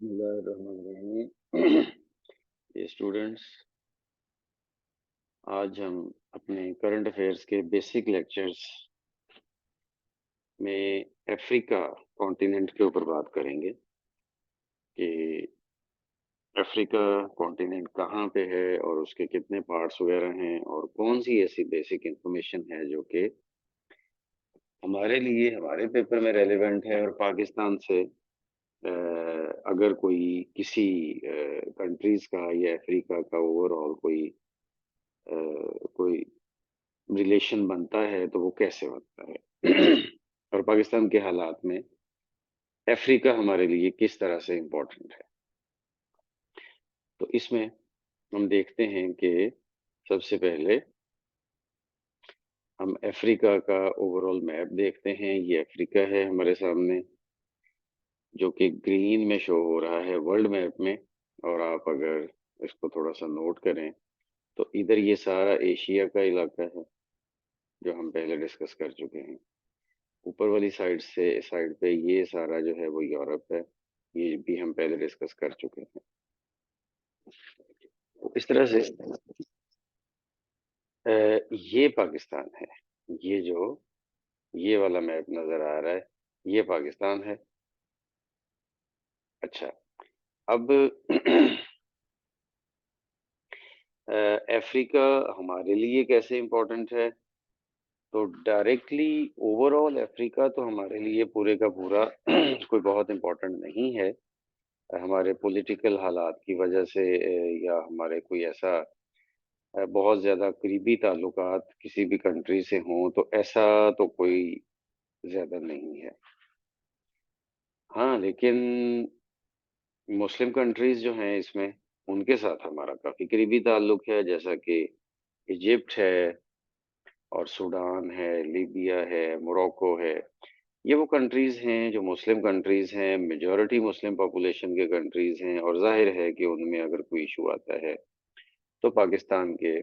बिस्मिल्लाहिर्रहमानिर्रहीम। ये स्टूडेंट्स, आज हम अपने करंट अफेयर्स के बेसिक लेक्चर्स में अफ्रीका कॉन्टिनेंट के ऊपर बात करेंगे कि अफ्रीका कॉन्टिनेंट कहाँ पे है और उसके कितने पार्ट्स वगैरह हैं और कौन सी ऐसी बेसिक इंफॉर्मेशन है जो कि हमारे लिए हमारे पेपर में रेलेवेंट है। और पाकिस्तान से अगर कोई किसी कंट्रीज का या अफ्रीका का ओवरऑल कोई रिलेशन बनता है तो वो कैसे बनता है और पाकिस्तान के हालात में अफ्रीका हमारे लिए किस तरह से इम्पोर्टेंट है। तो इसमें हम देखते हैं कि सबसे पहले हम अफ्रीका का ओवरऑल मैप देखते हैं। ये अफ्रीका है हमारे सामने, जो कि ग्रीन में शो हो रहा है वर्ल्ड मैप में। और आप अगर इसको थोड़ा सा नोट करें तो इधर ये सारा एशिया का इलाका है जो हम पहले डिस्कस कर चुके हैं। ऊपर वाली साइड पे ये सारा जो है वो यूरोप है, ये भी हम पहले डिस्कस कर चुके हैं। तो इस तरह से ये पाकिस्तान है। ये जो ये वाला मैप नजर आ रहा है ये पाकिस्तान है। अच्छा, अब अफ्रीका हमारे लिए कैसे इम्पोर्टेंट है? तो डायरेक्टली ओवरऑल अफ्रीका तो हमारे लिए पूरे का पूरा कोई बहुत इम्पोर्टेंट नहीं है। हमारे पॉलिटिकल हालात की वजह से या हमारे कोई ऐसा बहुत ज्यादा करीबी ताल्लुकात किसी भी कंट्री से हों तो ऐसा तो कोई ज्यादा नहीं है। हाँ, लेकिन मुस्लिम कंट्रीज जो हैं इसमें उनके साथ हमारा काफी करीबी ताल्लुक है, जैसा कि इजिप्ट है और सूडान है, लीबिया है, मोरक्को है। ये वो कंट्रीज हैं जो मुस्लिम कंट्रीज हैं, मेजॉरिटी मुस्लिम पॉपुलेशन के कंट्रीज हैं। और जाहिर है कि उनमें अगर कोई इशू आता है तो पाकिस्तान के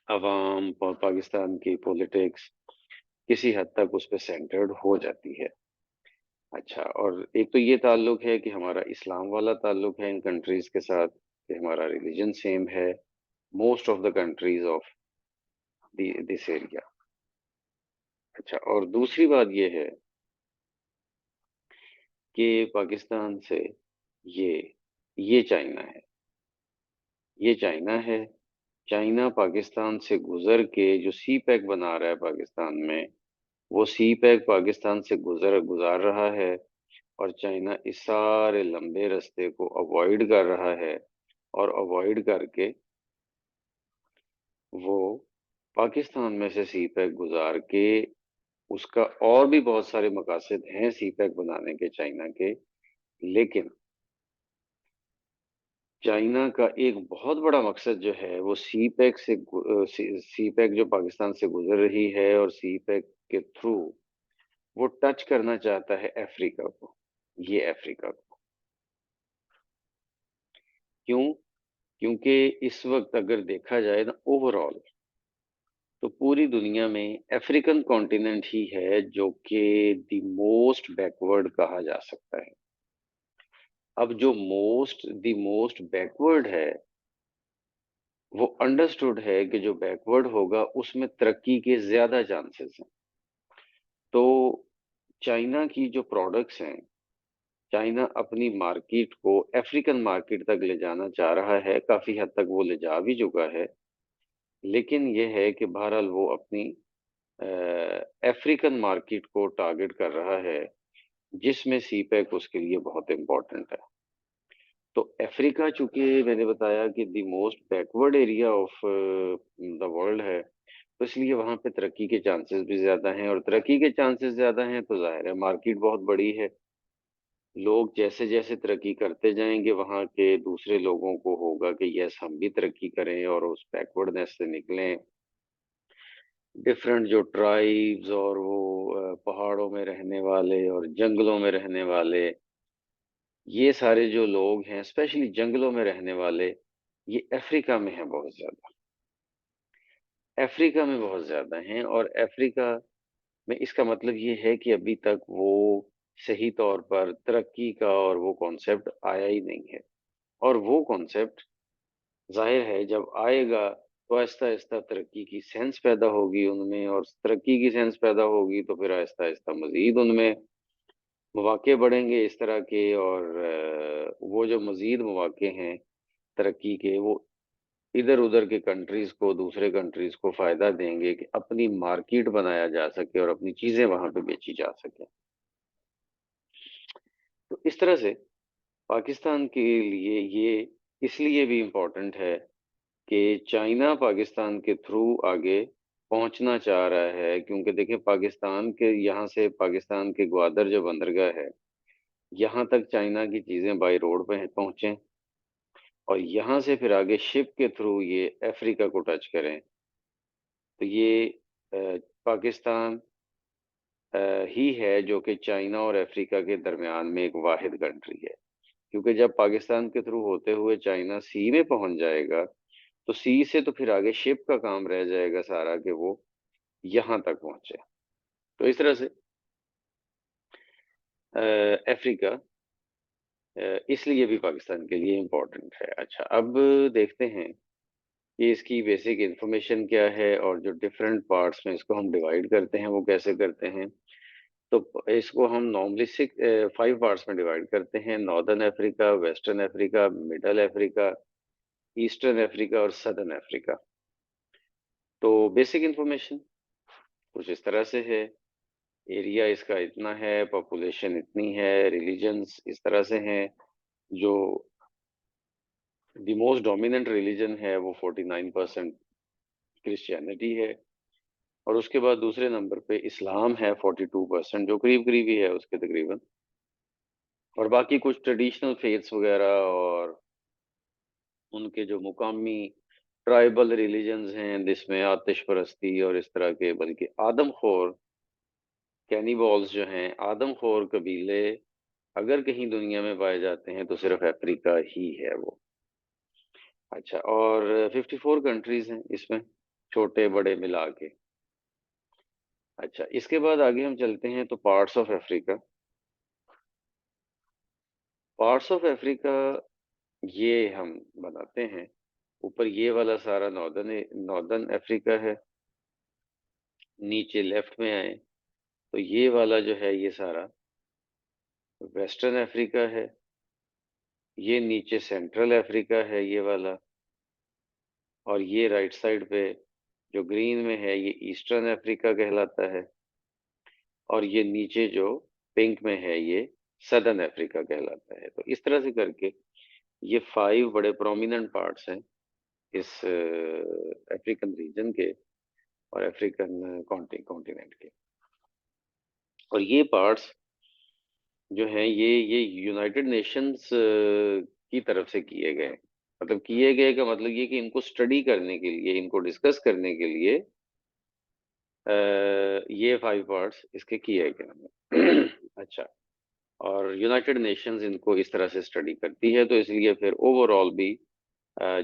अवाम और पाकिस्तान की पॉलिटिक्स किसी हद तक उस पर सेंटर्ड हो जाती है। अच्छा, और एक तो ये ताल्लुक है कि हमारा इस्लाम वाला ताल्लुक है इन कंट्रीज के साथ, कि हमारा रिलीजन सेम है most of the countries of this area. अच्छा, और दूसरी बात ये है कि पाकिस्तान से ये ये चाइना है। ये चाइना है। चाइना पाकिस्तान से गुजर के जो सी पैक बना रहा है पाकिस्तान में, वो सी पैक पाकिस्तान से गुजार रहा है। और चाइना इस सारे लंबे रास्ते को अवॉइड कर रहा है और अवॉइड करके वो पाकिस्तान में से सी पैक गुजार के उसका और भी बहुत सारे मकासद हैं सी पैक बनाने के चाइना के। लेकिन चाइना का एक बहुत बड़ा मकसद जो है वो सी पैक जो पाकिस्तान से गुजर रही है और सी पैक के थ्रू वो टच करना चाहता है अफ्रीका को। ये अफ्रीका को क्यों? क्योंकि इस वक्त अगर देखा जाए ना ओवरऑल, तो पूरी दुनिया में अफ्रीकन कॉन्टिनेंट ही है जो कि द मोस्ट बैकवर्ड कहा जा सकता है। अब जो द मोस्ट बैकवर्ड है, वो अंडरस्टूड है कि जो बैकवर्ड होगा उसमें तरक्की के ज्यादा चांसेस हैं। तो चाइना की जो प्रोडक्ट्स हैं, चाइना अपनी मार्केट को अफ्रीकन मार्केट तक ले जाना चाह रहा है, काफी हद तक वो ले जा भी चुका है। लेकिन यह है कि बहरहाल वो अपनी अफ्रीकन मार्केट को टारगेट कर रहा है, जिसमें सी पैक उसके लिए बहुत इंपॉर्टेंट है। तो अफ्रीका, चूंकि मैंने बताया कि the most backward area of the world है, तो इसलिए वहां पे तरक्की के चांसेस भी ज्यादा हैं। और तरक्की के चांसेस ज्यादा हैं तो जाहिर है मार्केट बहुत बड़ी है। लोग जैसे जैसे तरक्की करते जाएंगे वहां के दूसरे लोगों को होगा कि यस हम भी तरक्की करें और उस बैकवर्डनेस से निकलें। डिफरेंट जो ट्राइब्स और वो पहाड़ों में रहने वाले और जंगलों में रहने वाले, ये सारे जो लोग हैं स्पेशली जंगलों में रहने वाले, ये अफ्रीका में है बहुत ज्यादा। अफ्रीका में बहुत ज्यादा हैं। और अफ्रीका में इसका मतलब ये है कि अभी तक वो सही तौर पर तरक्की का और वो कॉन्सेप्ट आया ही नहीं है। और वो कॉन्सेप्ट ज़ाहिर है जब आएगा तो आहिस्ता-आहिस्ता तरक्की की सेंस पैदा होगी उनमें, और तरक्की की सेंस पैदा होगी तो फिर आहिस्ता-आहिस्ता मज़ीद उनमें मौक़े बढ़ेंगे इस तरह के, और वो जो मज़ीद मौक़े हैं तरक्की के, वो इधर-उधर के कंट्रीज़ को, दूसरे कंट्रीज़ को फ़ायदा देंगे कि अपनी मार्केट बनाया जा सके और अपनी चीज़ें वहाँ पे बेची जा सकें। तो इस तरह से पाकिस्तान के लिए ये इसलिए भी इम्पोर्टेंट है कि चाइना पाकिस्तान के थ्रू आगे पहुँचना चाह रहा है, क्योंकि देखिए पाकिस्तान के यहाँ से, पाकिस्तान के ग्वादर जो बंदरगाह है, यहाँ तक चाइना की चीज़ें बाय रोड पे पहुँचे, और यहाँ से फिर आगे शिप के थ्रू ये अफ्रीका को टच करें। तो ये पाकिस्तान ही है जो कि चाइना और अफ्रीका के दरमियान में एक वाहिद कंट्री है। क्योंकि जब पाकिस्तान के थ्रू होते हुए चाइना सी में पहुँच जाएगा, तो सी से तो फिर आगे शिप का काम रह जाएगा सारा कि वो यहाँ तक पहुँचे। तो इस तरह से अफ्रीका इसलिए भी पाकिस्तान के लिए इम्पोर्टेंट है। अच्छा, अब देखते हैं कि इसकी बेसिक इन्फॉर्मेशन क्या है, और जो डिफरेंट पार्ट्स में इसको हम डिवाइड करते हैं वो कैसे करते हैं। तो इसको हम नॉर्मली 5 पार्ट्स में डिवाइड करते हैं: northern Africa, western Africa, middle Africa, eastern Africa और सदर्न अफ्रीका। तो बेसिक इन्फॉर्मेशन कुछ इस तरह से है: एरिया इसका इतना है, पॉपुलेशन इतनी है, रिलीजन्स इस तरह से हैं। जो द मोस्ट डोमिनेंट रिलीजन है वो 49% क्रिश्चियनिटी है, और उसके बाद दूसरे नंबर पे इस्लाम है 42%, जो करीब-करीब ही है उसके तकरीबन। और बाकी कुछ ट्रेडिशनल फेथ्स वगैरह और उनके जो मुकामी ट्राइबल रिलीजन्स हैं, जिसमें आतिश परस्ती और इस तरह के, बल्कि आदमखोर कैनिबल्स जो हैं, आदमखोर कबीले अगर कहीं दुनिया में पाए जाते हैं तो सिर्फ अफ्रीका ही है वो। अच्छा, और 54 कंट्रीज़ हैं इसमें, छोटे-बड़े मिला के। अच्छा, इसके बाद आगे हम चलते हैं तो parts of Africa. Parts of Africa ये हम बनाते हैं, ऊपर ये वाला सारा नॉर्दर्न अफ्रीका है, नीचे लेफ्ट में आएँ तो ये वाला जो है ये सारा वेस्टर्न अफ्रीका है, ये नीचे सेंट्रल अफ्रीका है ये वाला, और ये राइट साइड पे जो ग्रीन में है ये ईस्टर्न अफ्रीका कहलाता है, और ये नीचे जो पिंक में है ये सदर्न अफ्रीका कहलाता है। तो इस तरह से करके ये 5 बड़े प्रोमिनेंट पार्ट्स हैं इस अफ्रीकन रीजन के और अफ्रीकन कॉन्टिनेंट के। और ये पार्ट्स जो हैं ये यूनाइटेड नेशंस की तरफ से किए गए। मतलब किए गए का मतलब ये कि इनको स्टडी करने के लिए, इनको डिस्कस करने के लिए ये 5 पार्ट्स इसके किए गए हैं। अच्छा, और यूनाइटेड नेशंस इनको इस तरह से स्टडी करती है, तो इसलिए फिर ओवरऑल भी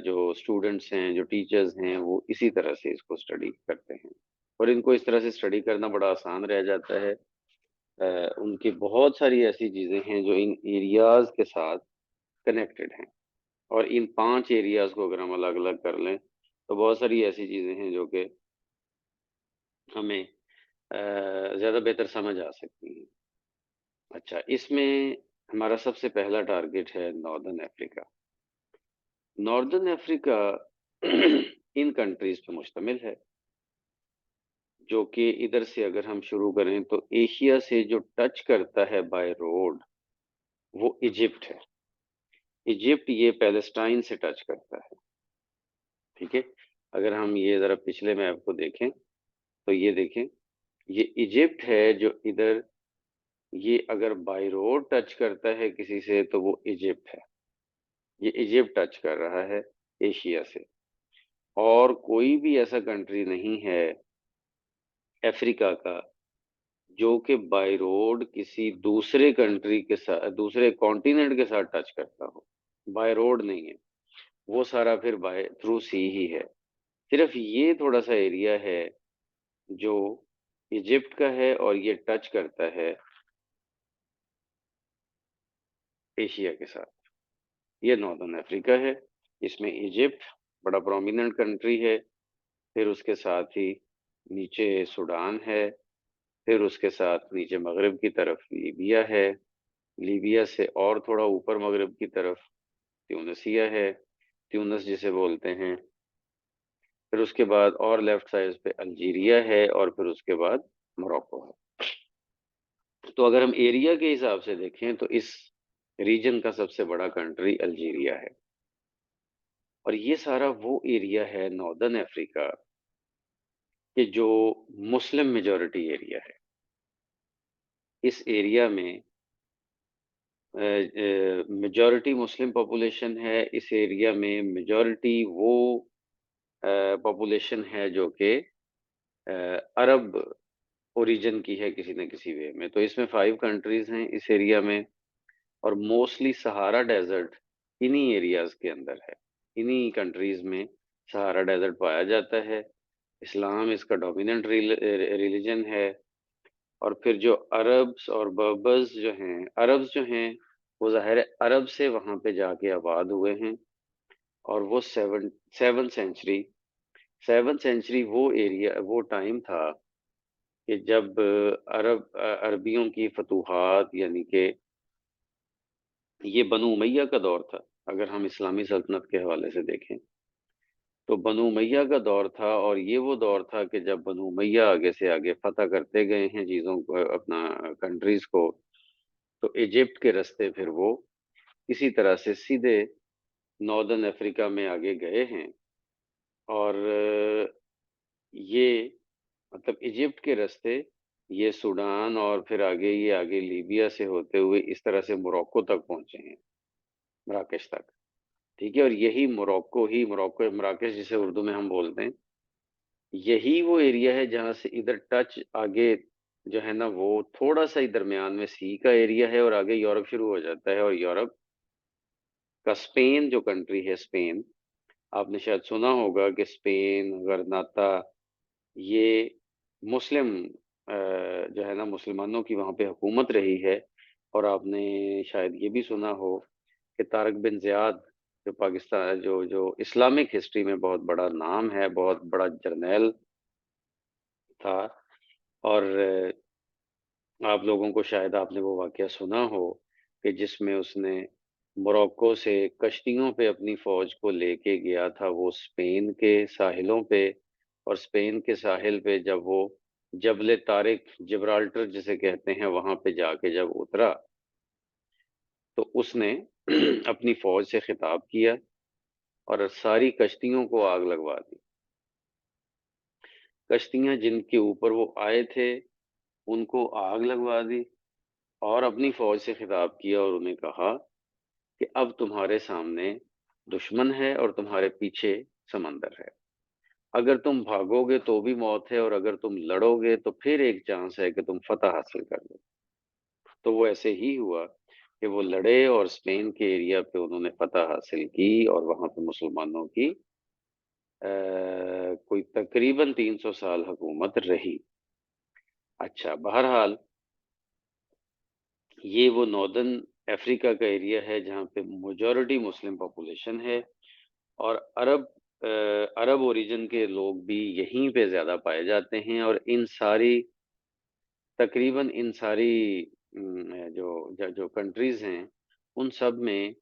जो स्टूडेंट्स हैं, जो टीचर्स हैं, वो इसी तरह से इसको स्टडी करते हैं। और इनको इस तरह से स्टडी करना बड़ा आसान रह जाता है। उनकी बहुत सारी ऐसी चीज़ें हैं जो इन एरियाज़ के साथ कनेक्टेड हैं, और इन 5 एरियाज़ को अगर हम अलग-अलग कर लें, तो बहुत सारी ऐसी चीज़ें हैं जो कि हमें ज़्यादा बेहतर समझ आ सकती हैं। अच्छा, इसमें हमारा सबसे पहला टारगेट है northern Africa. Northern Africa in countries पे मुश्तमिल है, जो कि इधर से अगर हम शुरू करें तो एशिया से जो टच करता है बाय रोड, वो इजिप्ट है। इजिप्ट ये पैलेस्टाइन से टच करता है, ठीक है? अगर हम ये ज़रा पिछले मैप को देखें, तो ये देखें, ये इजिप्ट है जो इधर, ये अगर बाय रोड टच करता है किसी से तो वो इजिप्ट है। ये इजिप्ट टच कर रहा है एशिया से, और कोई भी ऐसा कंट्री नहीं है अफ्रीका का जो कि बाय रोड किसी दूसरे कंट्री के साथ, दूसरे कॉन्टिनेंट के साथ टच करता हो। बाय रोड नहीं है, वो सारा फिर बाय थ्रू सी ही है। सिर्फ ये थोड़ा-सा एरिया है जो इजिप्ट का है, और ये टच करता है एशिया के साथ। ये नॉर्दर्न अफ्रीका है। इसमें इजिप्ट बड़ा प्रोमिनेंट कंट्री है। फिर उसके साथ ही नीचे सूडान है। फिर उसके साथ नीचे मगरब की तरफ लीबिया है। लीबिया से और थोड़ा ऊपर मगरब की तरफ ट्यूनिसिया है, ट्यूनस जिसे बोलते हैं। फिर उसके बाद और लेफ्ट साइड पे अल्जीरिया है और फिर उसके बाद मोरक्को है। तो अगर हम एरिया के हिसाब से देखें तो इस रीजन का सबसे बड़ा कंट्री अल्जीरिया है। और ये सारा वो एरिया है नॉर्दर्न अफ्रीका कि जो मुस्लिम मेजॉरिटी एरिया है। इस एरिया में मेजॉरिटी मुस्लिम पॉपुलेशन है। इस एरिया में मेजॉरिटी वो पॉपुलेशन है जो कि अरब ओरिजिन की है किसी न किसी वे में। तो इसमें 5 कंट्रीज हैं इस एरिया में। और मोस्टली सहारा डेजर्ट इन्हीं एरियाज के अंदर है। इन्हीं कंट्रीज में सहारा डेजर्ट पाया जाता है। इस्लाम इसका डोमिनेंट रिलीजन है। और फिर जो अरब्स और बर्बर्स जो हैं, अरब्स जो हैं वो ज़ाहिर है अरब से वहाँ पे जाके आबाद हुए हैं। और वो सेवन सेंचुरी 7th सेंचुरी वो एरिया वो टाइम था कि जब अरबियों की फतूहात यानी कि ये बनु उमैया का दौर था। अगर हम इस्लामी सल्तनत के हवाले से देखें तो बनु उमैया का दौर था। और ये वो दौर था कि जब बनु उमैया आगे से आगे फतह करते गए हैं चीज़ों को, अपना कंट्रीज को। तो इजिप्ट के रास्ते फिर वो इसी तरह से सीधे नॉर्दर्न अफ्रीका में आगे गए हैं। और ये मतलब इजिप्ट के रास्ते ये सूडान और फिर आगे ये आगे लीबिया से होते हुए इस तरह से मोरक्को तक पहुंचे हैं, मराकश तक। ठीक है। और यही मोरक्को मराकश जिसे उर्दू में हम बोलते हैं, यही वो एरिया है जहां से इधर टच आगे जो है ना वो थोड़ा सा ही दरमियान में सी का एरिया है और आगे यूरोप शुरू हो जाता है। और यूरोप का स्पेन जो कंट्री है, स्पेन, आपने शायद सुना होगा कि स्पेन, गरनाता, ये मुस्लिम जो है ना मुसलमानों की वहाँ पे हुकूमत रही है। और आपने शायद ये भी सुना हो कि तारिक बिन ज़ियाद जो पाकिस्तान जो जो इस्लामिक हिस्ट्री में बहुत बड़ा नाम है, बहुत बड़ा जर्नैल था। और आप लोगों को शायद आपने वो वाक़या सुना हो कि जिसमें उसने मोरक्को से कश्तियों पे अपनी फ़ौज को लेके गया था वो स्पेन के साहिलों पे। और स्पेन के साहिल पे जब वो जबल तारिक जिब्राल्टर जिसे कहते हैं वहां पे जाके जब उतरा तो उसने अपनी फौज से खिताब किया और सारी कश्तियों को आग लगवा दी। कश्तियां जिनके ऊपर वो आए थे उनको आग लगवा दी। और अपनी फौज से खिताब किया और उन्हें कहा कि अब तुम्हारे सामने दुश्मन है और तुम्हारे पीछे समंदर है। अगर तुम भागोगे तो भी मौत है और अगर तुम लड़ोगे तो फिर एक चांस है कि तुम फतह हासिल कर लो। तो वो ऐसे ही हुआ कि वो लड़े और स्पेन के एरिया पे उन्होंने फतह हासिल की और वहां पे मुसलमानों की कोई तकरीबन 300 साल हुकूमत रही। अच्छा, बहरहाल ये वो नॉर्दर्न अफ्रीका का एरिया है जहाँ पे मेजॉरिटी मुस्लिम पॉपुलेशन है। और अरब ओरिजिन के लोग भी यहीं पे ज़्यादा पाए जाते हैं। और इन सारी जो कंट्रीज़ हैं उन सब में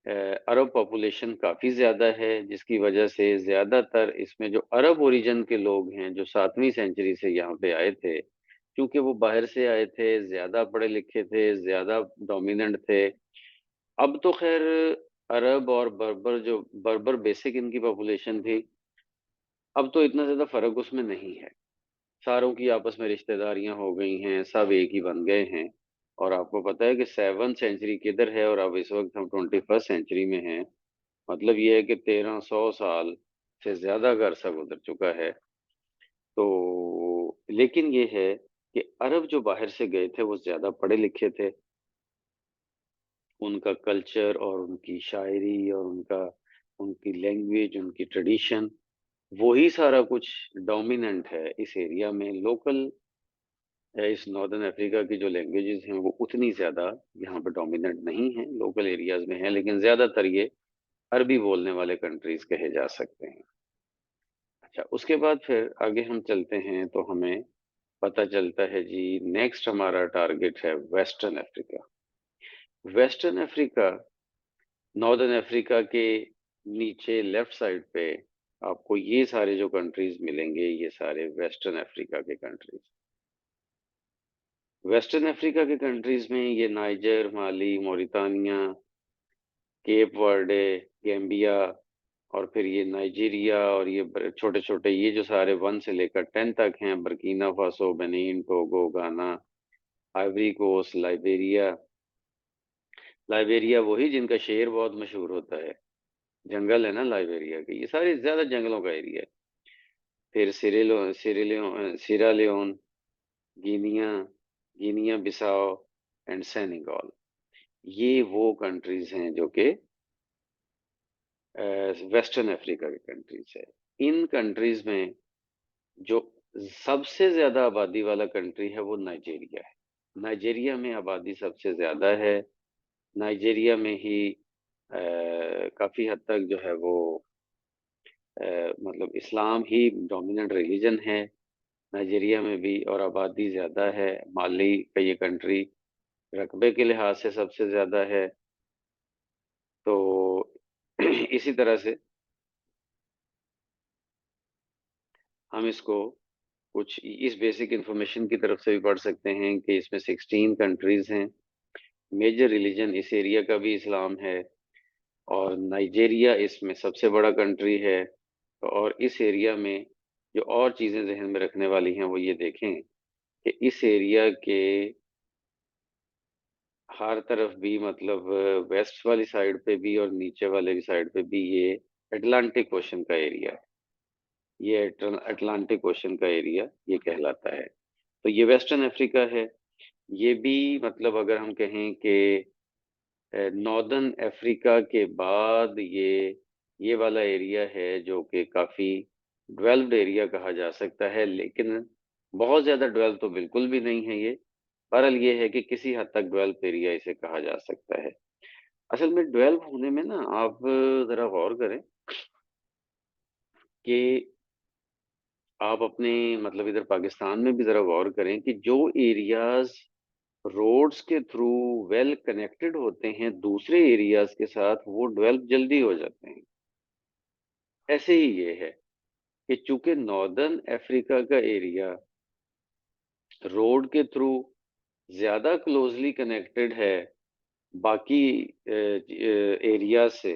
अ, अरब पॉपुलेशन काफ़ी ज़्यादा है जिसकी वजह से ज़्यादातर इसमें जो अरब ओरिजिन के लोग हैं जो 7वीं सेंचुरी से यहाँ पे आए थे, क्योंकि वो बाहर से आए थे, ज़्यादा पढ़े लिखे थे, ज़्यादा डोमिनेंट थे। अब तो खैर अरब और बर्बर बेसिक इनकी पॉपुलेशन थी। अब तो इतना ज़्यादा फ़र्क उसमें नहीं है। सारों की आपस में रिश्तेदारियां हो गई हैं, सब एक ही बन गए हैं। और आपको पता है कि 7th सेंचुरी किधर है और अब इस वक्त हम 21st सेंचुरी में हैं। मतलब ये है कि 1300 साल से ज्यादा का अरसा गुजर चुका है। तो लेकिन ये है कि अरब जो बाहर से गए थे वो ज्यादा पढ़े लिखे थे। उनका कल्चर और उनकी शायरी और उनकी लैंग्वेज, उनकी ट्रेडिशन, वही सारा कुछ डोमिनेंट है इस एरिया में। लोकल इस नॉर्दर्न अफ्रीका की जो लैंग्वेजेस हैं वो उतनी ज़्यादा यहाँ पे डोमिनेंट नहीं हैं, लोकल एरियाज में हैं, लेकिन ज़्यादातर ये अरबी बोलने वाले कंट्रीज कहे जा सकते हैं। अच्छा, उसके बाद फिर आगे हम चलते हैं तो हमें पता चलता है जी, नेक्स्ट हमारा टारगेट है western Africa. Western Africa, northern Africa के नीचे लेफ्ट साइड पे आपको ये सारे जो कंट्रीज मिलेंगे, ये सारे वेस्टर्न अफ्रीका के कंट्रीज। वेस्टर्न अफ्रीका के कंट्रीज में ये नाइजर, माली, मोरितानिया, केप वर्डे, गैम्बिया, और फिर ये नाइजीरिया, और ये छोटे छोटे ये जो सारे 1 से लेकर 10 तक हैं, बर्किना फासो, बेनिन, टोगो, गाना, आइवरी कोस्ट, लाइबेरिया। लाइबेरिया वही जिनका शेर बहुत मशहूर होता है, जंगल है ना लाइबेरिया के, ये सारी ज्यादा जंगलों का एरिया है। फिर Sierra Leone, Guinea, Guinea Bissau and Senegal. ये वो कंट्रीज हैं जो कि वेस्टर्न अफ्रीका के कंट्रीज है। इन कंट्रीज में जो सबसे ज्यादा आबादी वाला कंट्री है वो नाइजीरिया है। नाइजीरिया में आबादी सबसे ज्यादा है। नाइजीरिया में ही काफी हद तक जो है वो मतलब इस्लाम ही डोमिनेंट रिलीजन है नाइजीरिया में भी, और आबादी ज्यादा है। माली का ये कंट्री रकबे के लिहाज से सबसे ज्यादा है। तो इसी तरह से हम इसको कुछ इस बेसिक इंफॉर्मेशन की तरफ से भी पढ़ सकते हैं कि इसमें 16 कंट्रीज हैं। मेजर रिलीजन इस एरिया का भी इस्लाम है, और नाइजीरिया इसमें सबसे बड़ा कंट्री है। और इस एरिया में जो और चीज़ें जहन में रखने वाली हैं वो ये देखें कि इस एरिया के हर तरफ भी, मतलब वेस्ट वाली साइड पे भी और नीचे वाले की साइड पे भी, ये अटलांटिक ओशन का एरिया है। ये अटलांटिक ओशन का एरिया ये कहलाता है। तो ये वेस्टर्न अफ्रीका है। ये भी मतलब अगर हम कहें कि नॉर्दर्न अफ्रीका के बाद ये वाला एरिया है जो कि काफी डेवलप्ड एरिया कहा जा सकता है, लेकिन बहुत ज्यादा डेवलप तो बिल्कुल भी नहीं है ये। बहरहाल ये है कि किसी हद तक डेवलप एरिया इसे कहा जा सकता है। असल में डेवलप होने में ना आप जरा गौर करें कि आप अपने मतलब इधर पाकिस्तान में भी जरा गौर करें कि जो एरियाज रोड्स के थ्रू वेल कनेक्टेड होते हैं दूसरे एरियाज के साथ, वो डेवलप जल्दी हो जाते हैं। ऐसे ही ये है कि चूंकि नॉर्दर्न अफ्रीका का एरिया रोड के थ्रू ज्यादा क्लोजली कनेक्टेड है बाकी एरिया से,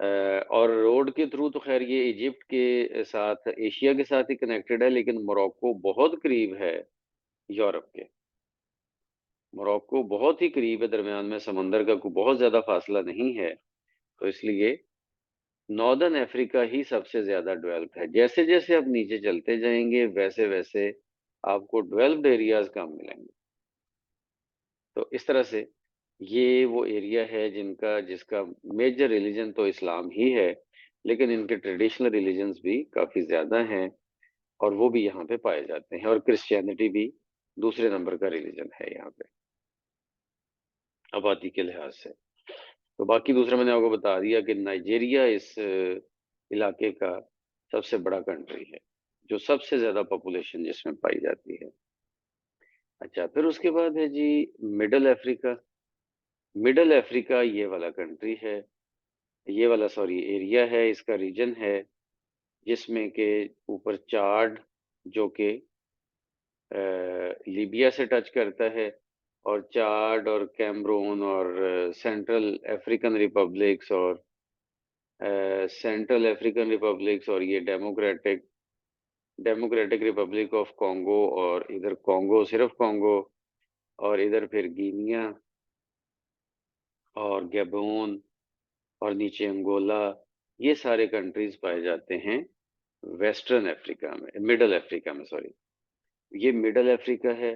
अ, और रोड के थ्रू तो खैर ये इजिप्ट के साथ, एशिया के साथ ही कनेक्टेड है, लेकिन मोरक्को बहुत करीब है यूरोप के। मोरक्को बहुत ही करीब है, दरमियान में समंदर का कोई बहुत ज्यादा फासला नहीं है। तो इसलिए नॉर्दर्न अफ्रीका ही सबसे ज्यादा डेवलप्ड है। जैसे जैसे आप नीचे चलते जाएंगे वैसे वैसे आपको डेवलप्ड एरियाज कम मिलेंगे। तो इस तरह से ये वो एरिया है जिनका जिसका मेजर रिलीजन तो इस्लाम ही है, लेकिन इनके ट्रेडिशनल रिलीजन्स भी काफी ज्यादा हैं, और वो भी यहाँ पे पाए जाते हैं। और क्रिश्चियनिटी भी दूसरे नंबर का रिलीजन है यहाँ पे आबादी के लिहाज से। तो बाकी दूसरा मैंने आपको बता दिया कि नाइजीरिया इस इलाके का सबसे बड़ा कंट्री है, जो सबसे ज्यादा पॉपुलेशन जिसमें पाई जाती है। अच्छा, फिर उसके बाद है जी मिडल अफ्रीका। मिडल अफ्रीका ये वाला कंट्री है, ये वाला सॉरी एरिया है, इसका रीजन है, जिसमें के ऊपर चाड जो कि लीबिया से टच करता है, और चाड और कैमरून और सेंट्रल अफ्रीकन रिपब्लिक्स और सेंट्रल अफ्रीकन रिपब्लिक्स, और ये डेमोक्रेटिक रिपब्लिक ऑफ कॉन्गो, और इधर कॉन्गो, सिर्फ कॉन्गो, और इधर फिर गिनिया और गैबोन, और नीचे अंगोला। ये सारे कंट्रीज पाए जाते हैं वेस्टर्न अफ्रीका में, मिडल अफ्रीका में सॉरी। ये मिडल अफ्रीका है,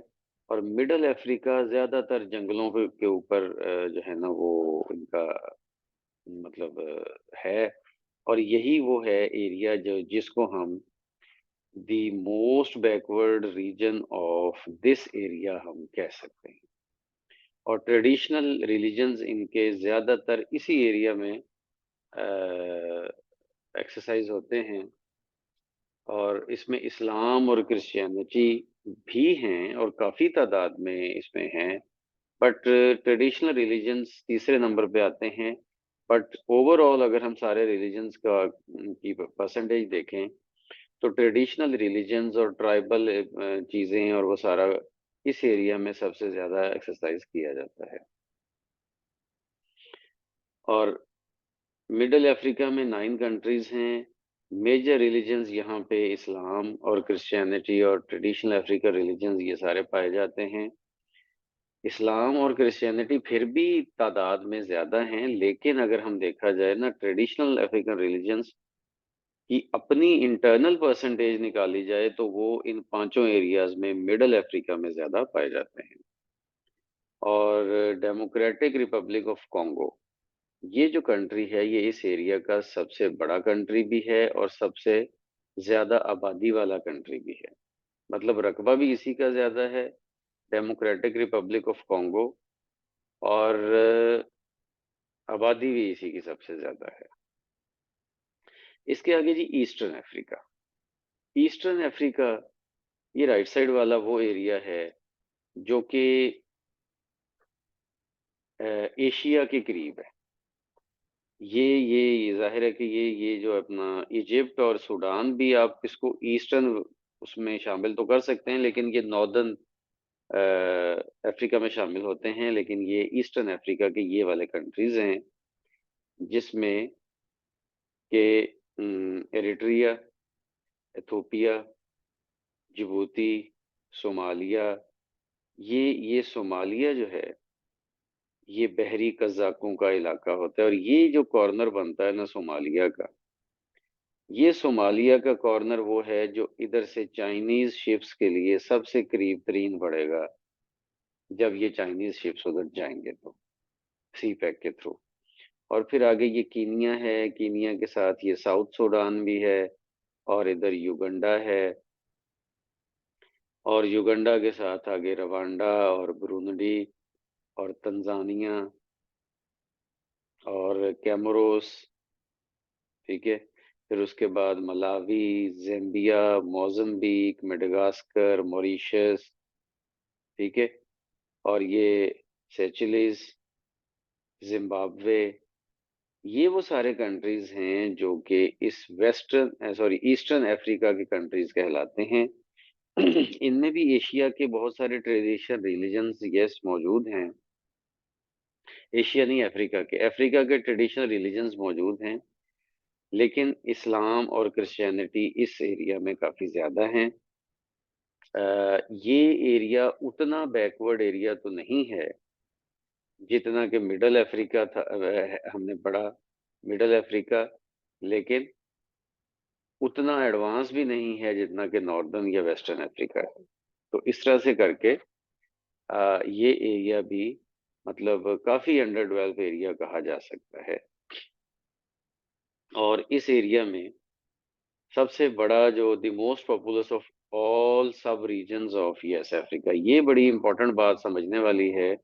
और मिडल अफ्रीका ज्यादातर जंगलों के ऊपर जो है ना वो इनका मतलब है। और यही वो है एरिया जो जिसको हम the most backward region of this area हम कह सकते हैं। और ट्रेडिशनल रिलीजन्स इनके ज़्यादातर इसी एरिया में एक्सरसाइज होते हैं, और इसमें इस्लाम और क्रिश्चियनिटी भी हैं और काफ़ी तादाद में इसमें हैं। बट ट्रेडिशनल रिलीजन्स तीसरे नंबर पे आते हैं। बट ओवरऑल अगर हम सारे रिलीजन्स का की परसेंटेज देखें, तो ट्रेडिशनल रिलीजन्स और ट्राइबल चीज़ें और वो सारा इस एरिया में सबसे ज़्यादा एक्सरसाइज किया जाता है। और मिडल अफ्रीका में 9 कंट्रीज हैं। मेजर रिलीजन्स यहाँ पे इस्लाम और क्रिश्चियनिटी और ट्रेडिशनल अफ्रीकन रिलीजन्स ये सारे पाए जाते हैं। इस्लाम और क्रिश्चियनिटी फिर भी तादाद में ज़्यादा हैं, लेकिन अगर हम देखा जाए ना, ट्रेडिशनल अफ्रीकन रिलीजन्स की अपनी इंटरनल परसेंटेज निकाली जाए तो वो इन पांचों एरियाज में मिडल अफ्रीका में ज़्यादा पाए जाते हैं। और डेमोक्रेटिक रिपब्लिक ऑफ कॉन्गो, ये जो कंट्री है ये इस एरिया का सबसे बड़ा कंट्री भी है और सबसे ज्यादा आबादी वाला कंट्री भी है। मतलब रकबा भी इसी का ज्यादा है, डेमोक्रेटिक रिपब्लिक ऑफ कॉन्गो। और आबादी भी इसी की सबसे ज्यादा है। इसके आगे जी ईस्टर्न अफ्रीका। ईस्टर्न अफ्रीका ये राइट साइड वाला वो एरिया है जो कि एशिया के करीब है। ये ज़ाहिर है कि ये जो अपना इजिप्ट और सूडान भी आप इसको ईस्टर्न उसमें शामिल तो कर सकते हैं, लेकिन ये नॉर्दर्न अफ्रीका में शामिल होते हैं। लेकिन ये ईस्टर्न अफ्रीका के ये वाले कंट्रीज हैं जिसमें के एरिट्रिया, एथोपिया, जिबूती, सोमालिया। ये सोमालिया जो है ये बहरी कज़ाकों का इलाका होता है, और ये जो कॉर्नर बनता है ना सोमालिया का, ये सोमालिया का कॉर्नर वो है जो इधर से चाइनीज शिप्स के लिए सबसे करीब तरीन पड़ेगा जब ये चाइनीज शिप्स उधर जाएंगे तो सी पैक के थ्रू। और फिर आगे ये कीनिया है, कीनिया के साथ ये साउथ सूडान भी है, और इधर युगंडा है, और युगंडा के साथ आगे रवांडा और ब्रूनडी और तंजानिया और कैमरोस। ठीक है। फिर उसके बाद Malawi, Zambia, Mozambique, Madagascar, Mauritius. ठीक है। और ये सेचिलिस, जिम्बाब्वे। ये वो सारे कंट्रीज हैं जो कि इस वेस्टर्न सॉरी ईस्टर्न अफ्रीका के कंट्रीज कहलाते हैं। इनमें भी एशिया के बहुत सारे ट्रेडिशन रिलीजन्स यस मौजूद हैं। एशिया नहीं, अफ्रीका के ट्रेडिशनल रिलीजन्स मौजूद हैं, लेकिन इस्लाम और क्रिश्चियनिटी इस एरिया में काफ़ी ज़्यादा हैं। ये एरिया उतना बैकवर्ड एरिया तो नहीं है जितना कि मिडल अफ्रीका था। हमने पढ़ा मिडल अफ्रीका, लेकिन उतना एडवांस भी नहीं है जितना कि नॉर्दर्न या वेस्टर्न अफ्रीका है। तो इस तरह से करके ये एरिया भी मतलब काफी अंडर डेवलप एरिया कहा जा सकता है। और इस एरिया में सबसे बड़ा जो the most populace of all सब रीजन्स ऑफ यस अफ्रीका, ये बड़ी इंपॉर्टेंट बात समझने वाली है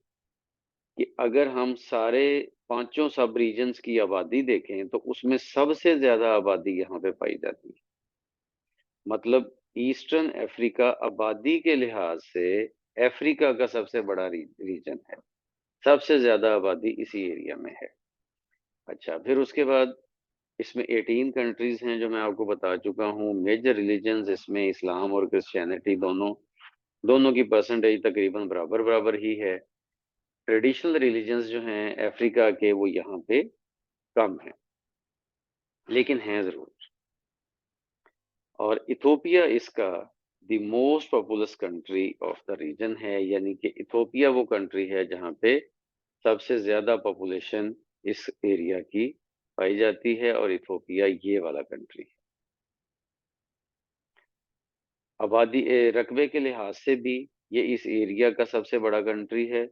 कि अगर हम सारे पांचों सब रीजन्स की आबादी देखें तो उसमें सबसे ज्यादा आबादी यहाँ पे पाई जाती है। मतलब ईस्टर्न अफ्रीका आबादी के लिहाज से अफ्रीका का सबसे बड़ा रीजन है। सबसे ज्यादा आबादी इसी एरिया में है। अच्छा, फिर उसके बाद इसमें 18 कंट्रीज हैं जो मैं आपको बता चुका हूँ। मेजर रिलीजन्स इसमें इस्लाम और क्रिश्चियनिटी दोनों दोनों की परसेंटेज तकरीबन बराबर बराबर ही है। ट्रेडिशनल रिलीजन्स जो हैं अफ्रीका के वो यहाँ पे कम हैं, लेकिन हैं जरूर। और इथोपिया इसका the most populous country of the region है, यानी कि इथोपिया वो कंट्री है जहाँ पे सबसे ज्यादा पॉपुलेशन इस एरिया की पाई जाती है, और इथोपिया ये वाला कंट्री है। आबादी रकबे के लिहाज से भी ये इस एरिया का सबसे बड़ा कंट्री है,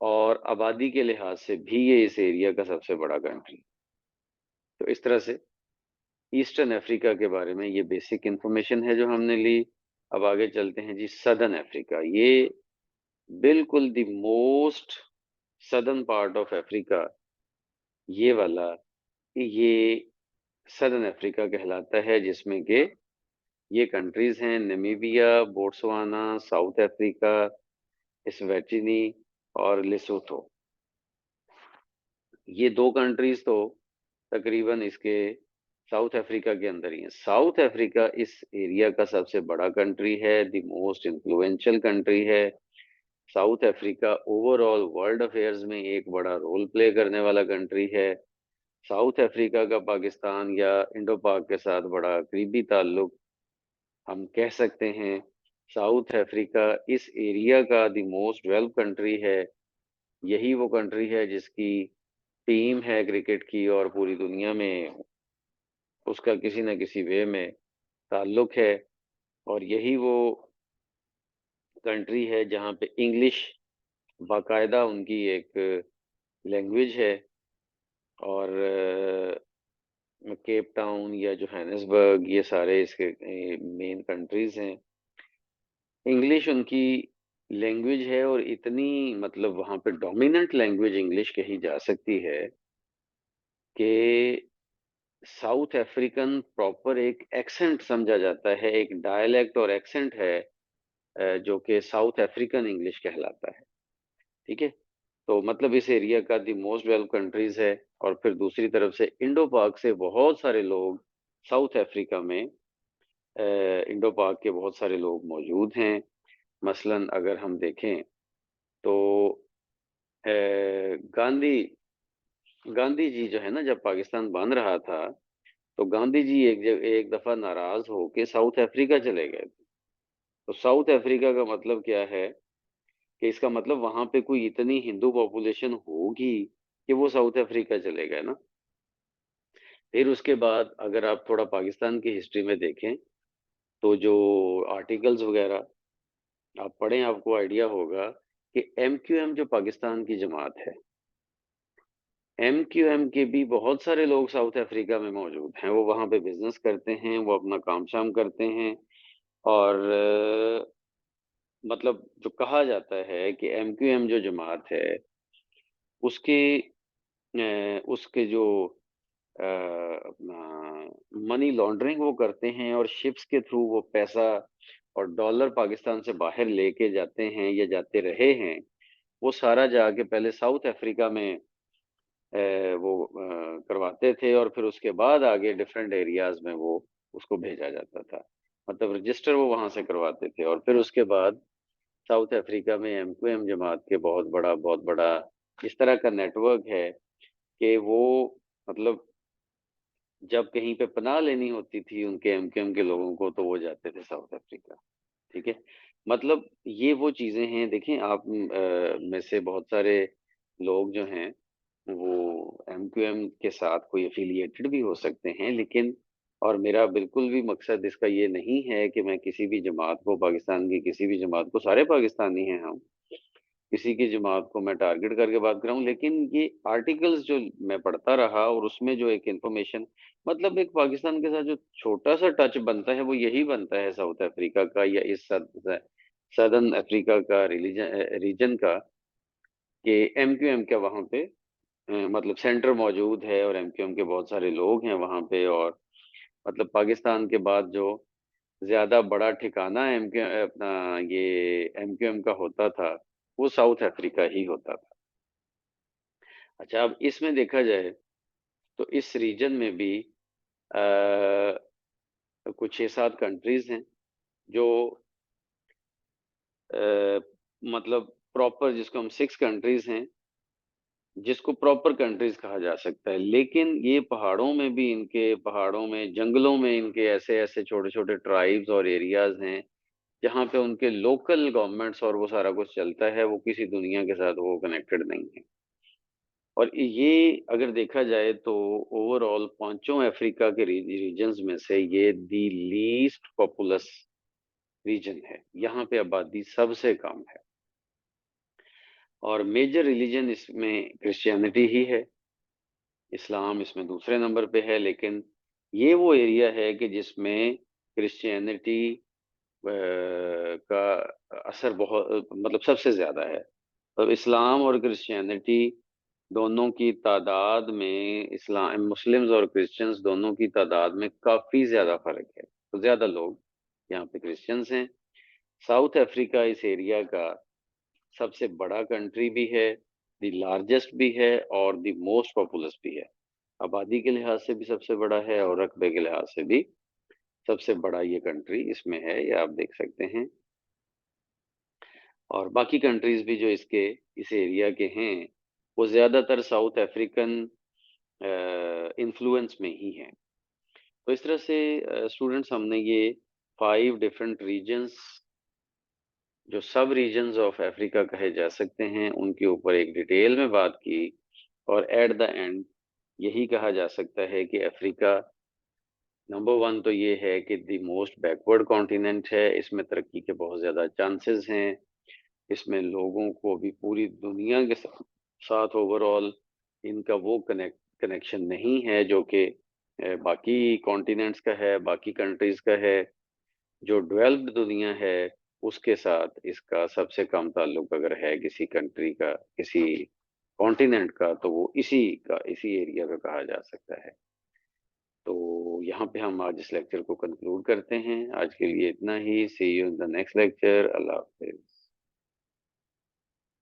और आबादी के लिहाज से भी ये इस एरिया का सबसे बड़ा कंट्री। तो इस तरह से ईस्टर्न अफ्रीका के बारे में ये बेसिक इंफॉर्मेशन है जो हमने ली। अब आगे चलते हैं जी सदर्न अफ्रीका। ये बिल्कुल the most southern part of Africa, ये वाला, ये सदर्न अफ्रीका कहलाता है, जिसमें के ये कंट्रीज हैं नमीबिया, बोट्सवाना, साउथ अफ्रीका, एस्वाटिनी और लेसोथो। ये दो कंट्रीज तो तकरीबन इसके साउथ अफ्रीका के अंदर ही है। साउथ अफ्रीका इस एरिया का सबसे बड़ा कंट्री है, द मोस्ट इन्फ्लुएंशियल कंट्री है। South Africa overall world affairs में एक बड़ा रोल प्ले करने वाला कंट्री है। साउथ अफ्रीका का पाकिस्तान या इंडो पाक के साथ बड़ा करीबी ताल्लुक हम कह सकते हैं। साउथ अफ्रीका इस एरिया का द मोस्ट डेवलप्ड कंट्री है। यही वो कंट्री है जिसकी टीम है क्रिकेट की, और पूरी दुनिया में उसका किसी न किसी वे में ताल्लुक है। और यही वो कंट्री है जहाँ पे इंग्लिश बाकायदा उनकी एक लैंग्वेज है। और केप टाउन या जोहानिसबर्ग, ये सारे इसके मेन कंट्रीज हैं। इंग्लिश उनकी लैंग्वेज है, और इतनी मतलब वहाँ पे डोमिनेंट लैंग्वेज इंग्लिश कही जा सकती है कि साउथ अफ्रीकन प्रॉपर एक एक्सेंट समझा जाता है, एक डायलेक्ट और एक्सेंट है, जो कि साउथ अफ्रीकन इंग्लिश कहलाता है। ठीक है। तो मतलब इस एरिया का दी मोस्ट डेवलप्ड कंट्रीज है। और फिर दूसरी तरफ से इंडो पाक से बहुत सारे लोग साउथ अफ्रीका में, इंडो पाक के बहुत सारे लोग मौजूद हैं। मसलन अगर हम देखें तो गांधी गांधी जी जो है ना, जब पाकिस्तान बन रहा था, तो गांधी जी एक दफा नाराज होके साउथ अफ्रीका चले गए। तो साउथ अफ्रीका का मतलब क्या है, कि इसका मतलब वहां पे कोई इतनी हिंदू पॉपुलेशन होगी कि वो साउथ अफ्रीका चले गए ना। फिर उसके बाद अगर आप थोड़ा पाकिस्तान की हिस्ट्री में देखें, तो जो आर्टिकल्स वगैरह आप पढ़ें, आपको आइडिया होगा कि एमक्यूएम जो पाकिस्तान की जमात है, एमक्यूएम के भी बहुत सारे लोग साउथ अफ्रीका में मौजूद हैं। वो वहाँ पे बिजनेस करते हैं, वो अपना काम शाम करते हैं। और मतलब जो कहा जाता है कि एमक्यूएम जो जमात है, उसके उसके जो अपना मनी लॉन्ड्रिंग वो करते हैं, और शिप्स के थ्रू वो पैसा और डॉलर पाकिस्तान से बाहर लेके जाते हैं या जाते रहे हैं, वो सारा जाके पहले साउथ अफ्रीका में वो करवाते थे, और फिर उसके बाद आगे डिफरेंट एरियाज में वो उसको भेजा जाता था। मतलब रजिस्टर वो वहां से करवाते थे, और फिर उसके बाद साउथ अफ्रीका में एमक्यूएम जमात के बहुत बड़ा इस तरह का नेटवर्क है कि वो मतलब जब कहीं पे पनाह लेनी होती थी उनके एमकेएम के लोगों को, तो वो जाते थे साउथ अफ्रीका। ठीक है। मतलब ये वो चीजें हैं। देखें आप, में से बहुत सारे लोग जो हैं वो एमक्यूएम के साथ कोई एफिलिएटेड भी हो सकते हैं, लेकिन और मेरा बिल्कुल भी मकसद इसका ये नहीं है कि मैं किसी भी जमात को, पाकिस्तान की किसी भी जमात को, सारे पाकिस्तानी हैं हम, किसी की जमात को मैं टारगेट करके बात कर रहा हूँ। लेकिन ये आर्टिकल्स जो मैं पढ़ता रहा, और उसमें जो एक इंफॉर्मेशन, मतलब एक पाकिस्तान के साथ जो छोटा सा टच बनता है, वो यही बनता है साउथ अफ्रीका का, या इस सदर्न अफ्रीका का रीजन का, कि एमक्यूएम का वहाँ पे मतलब सेंटर मौजूद है, और एमक्यूएम के बहुत सारे लोग हैं वहाँ पे। और मतलब पाकिस्तान के बाद जो ज्यादा बड़ा ठिकाना एमक्यूएम अपना ये एमक्यूएम का होता था, वो साउथ अफ्रीका ही होता था। अच्छा, अब इसमें देखा जाए तो इस रीजन में भी कुछ 6-7 कंट्रीज हैं जो अ, मतलब प्रॉपर, जिसको हम 6 कंट्रीज हैं, जिसको प्रॉपर कंट्रीज कहा जा सकता है। लेकिन ये पहाड़ों में भी, इनके पहाड़ों में, जंगलों में इनके ऐसे ऐसे छोटे छोटे ट्राइब्स और एरियाज हैं जहाँ पे उनके लोकल गवर्नमेंट्स और वो सारा कुछ चलता है। वो किसी दुनिया के साथ वो कनेक्टेड नहीं है। और ये अगर देखा जाए तो ओवरऑल पांचों अफ्रीका के रीजन्स में से ये दी लीस्ट पॉपुलस रीजन है। यहाँ पे आबादी सबसे कम है, और मेजर रिलीजन इसमें क्रिश्चियनिटी ही है। इस्लाम इसमें दूसरे नंबर पे है, लेकिन ये वो एरिया है कि जिसमें क्रिश्चियनिटी का असर बहुत मतलब सबसे ज़्यादा है। तो इस्लाम और क्रिश्चियनिटी दोनों की तादाद में इस्लाम मुस्लिम्स और क्रिश्चियंस दोनों की तादाद में काफ़ी ज़्यादा फ़र्क है। तो ज़्यादा लोग यहाँ पे क्रिश्चियंस हैं। साउथ अफ्रीका इस एरिया का सबसे बड़ा कंट्री भी है, द लार्जेस्ट भी है और द मोस्ट पॉपुलस भी है। आबादी के लिहाज से भी सबसे बड़ा है और रकबे के लिहाज से भी सबसे बड़ा ये कंट्री इसमें है, ये आप देख सकते हैं। और बाकी कंट्रीज भी जो इसके इस एरिया के हैं, वो ज़्यादातर साउथ अफ्रीकन इन्फ्लुएंस में ही हैं। तो इस तरह से स्टूडेंट्स हमने ये 5 डिफरेंट रीजन्स जो सब रीजन्स ऑफ अफ्रीका कहे जा सकते हैं, उनके ऊपर एक डिटेल में बात की और एट द एंड यही कहा जा सकता है कि अफ्रीका नंबर 1 तो ये है कि द मोस्ट बैकवर्ड कॉन्टिनेंट है, इसमें तरक्की के बहुत ज़्यादा चांसेस हैं। इसमें लोगों को अभी पूरी दुनिया के साथ ओवरऑल इनका वो कनेक्शन नहीं है जो कि बाकी कॉन्टिनेंट्स का है, बाकी कंट्रीज का है। जो डेवलप्ड दुनिया है उसके साथ इसका सबसे कम ताल्लुक अगर है किसी कंट्री का, किसी कॉन्टिनेंट का, तो वो इसी एरिया का कहा जा सकता है। तो यहाँ पे हम आज इस लेक्चर को कंक्लूड करते हैं। आज के लिए इतना ही। See you in the next lecture. अल्लाह हाफिज।